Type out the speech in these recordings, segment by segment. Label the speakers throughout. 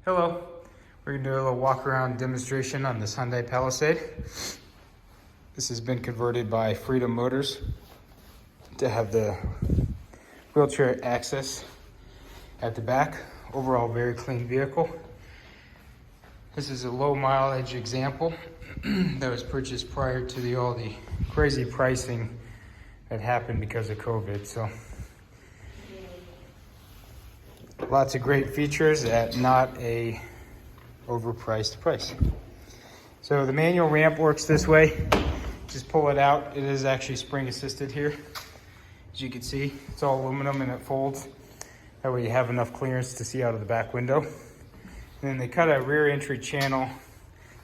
Speaker 1: Hello, we're gonna do a little walk around demonstration on this Hyundai Palisade. This has been converted by Freedom Motors to have the wheelchair access at the back. Overall, very clean vehicle. This is a low mileage example that was purchased prior to all the crazy pricing that happened because of COVID. So lots of great features at not a overpriced price. So the manual ramp works this way. Just pull it out. It is actually spring assisted here. As you can see, it's all aluminum and it folds. That way you have enough clearance to see out of the back window. And then they cut a rear entry channel.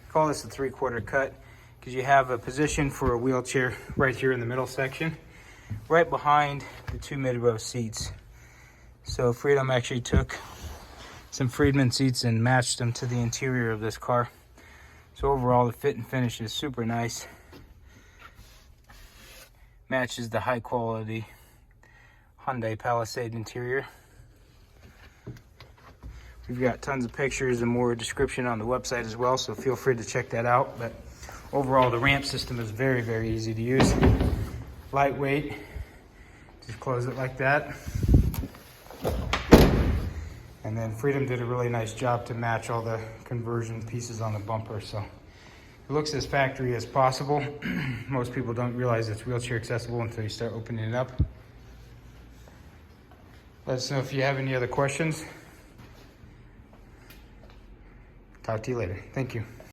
Speaker 1: Call this a 3/4 cut because you have a position for a wheelchair right here in the middle section, right behind the two mid-row seats. So Freedom actually took some Friedman seats and matched them to the interior of this car. So overall, the fit and finish is super nice. Matches the high quality Hyundai Palisade interior. We've got tons of pictures and more description on the website as well, so feel free to check that out. But overall, the ramp system is very, very easy to use. Lightweight. Just close it like that. And then Freedom did a really nice job to match all the conversion pieces on the bumper. So it looks as factory as possible. Most people don't realize it's wheelchair accessible until you start opening it up. Let us know if you have any other questions. Talk to you later. Thank you.